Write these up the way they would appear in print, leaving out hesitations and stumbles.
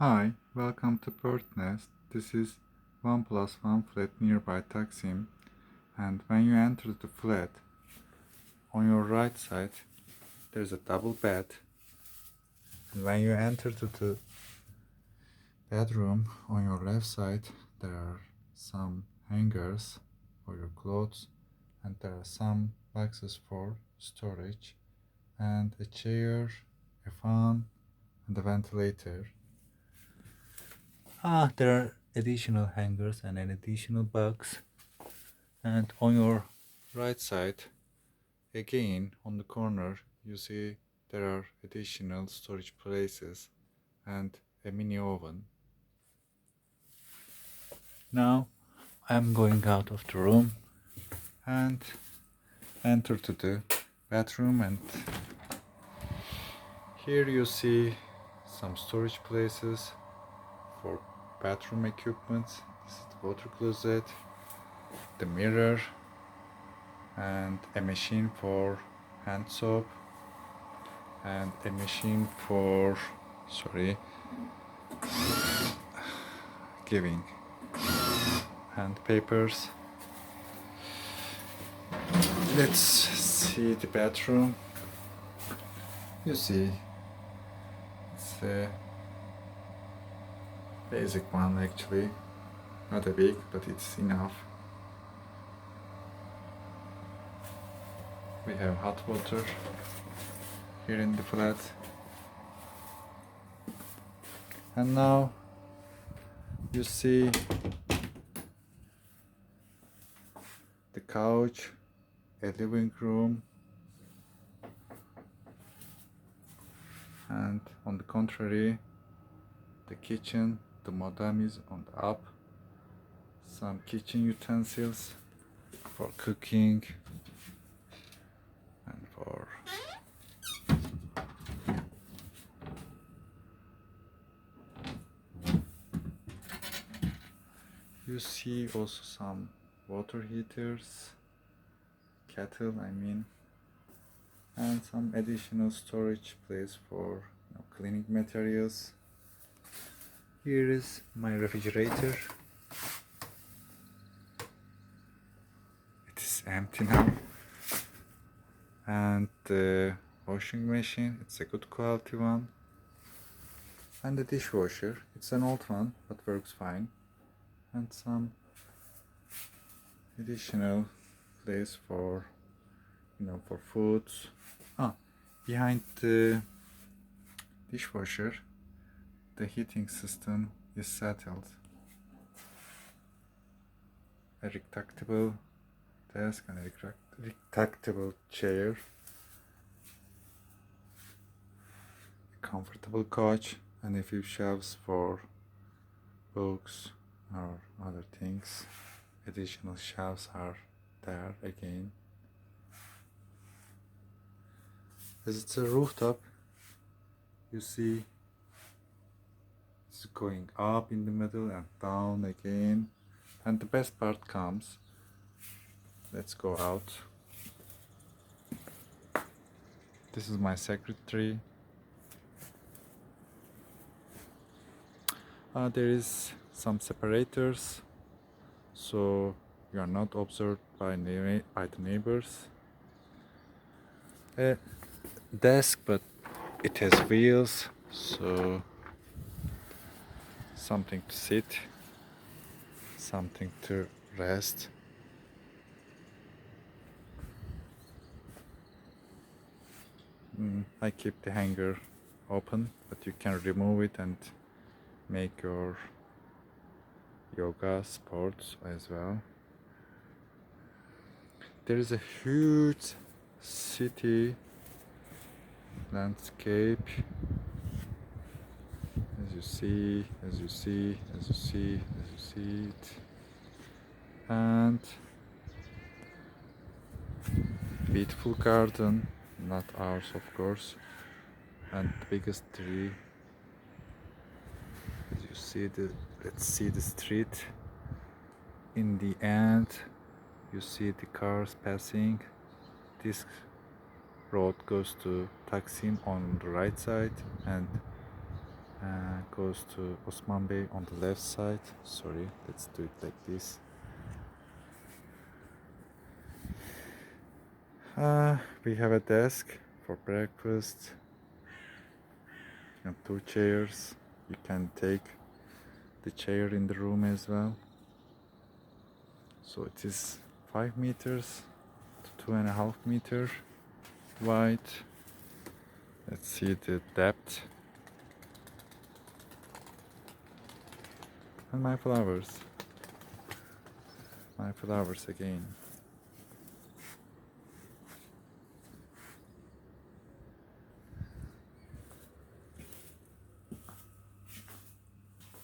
Hi, welcome to Birdnest. This is 1+1 flat nearby Taksim, and when you enter the flat, on your right side there's a double bed, and when you enter to the bedroom, on your left side there are some hangers for your clothes, and there are some boxes for storage, and a chair, a fan, and a ventilator. There are additional hangers and an additional box. And on your right side, again on the corner, you see there are additional storage places and a mini oven. Now I'm going out of the room and enter to the bathroom, and here you see some storage places for bathroom equipment. This is the water closet, the mirror, and a machine for hand soap, and a machine for giving hand papers. Let's see the bathroom. You see, it's a basic one actually, not a big, but it's enough. We have hot water here in the flat. And now you see the couch, a living room, and on the contrary, the kitchen. The modem is on the up. Some kitchen utensils for cooking and for you see also some water heaters, kettle I mean, and some additional storage place for cleaning materials. Here is my refrigerator. It is empty now. And the washing machine, it's a good quality one. And the dishwasher, it's an old one but works fine. And some additional place for for foods. Behind the dishwasher, the heating system is settled. A retractable desk and a retractable chair, a comfortable couch, and a few shelves for books or other things. Additional shelves are there again. As it's a rooftop, you see it's going up in the middle and down again. And the best part comes. Let's go out. This is my secretary. There is some separators, so you are not observed by the neighbors. A desk, but it has wheels, so something to sit, something to rest. I keep the hanger open, but you can remove it and make your yoga sports as well. There is a huge city landscape, as you see it, and beautiful garden, not ours of course, and the biggest tree. As you see let's see the street. In the end, you see the cars passing. This road goes to Taksim on the right side, and goes to Osman Bey on the left side. Sorry, let's do it like this. We have a desk for breakfast. And 2 chairs. You can take the chair in the room as well. So it is 5 meters to 2.5 meters wide. Let's see the depth. And my flowers. My flowers again.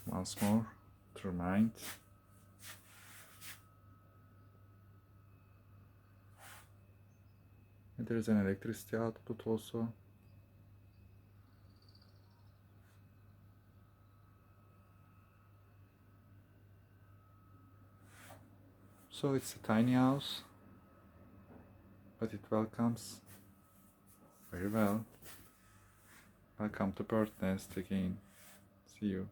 Once more to remind. And there is an electricity output also. So it's a tiny house, but it welcomes very well. Welcome to Bird Nest again. See you.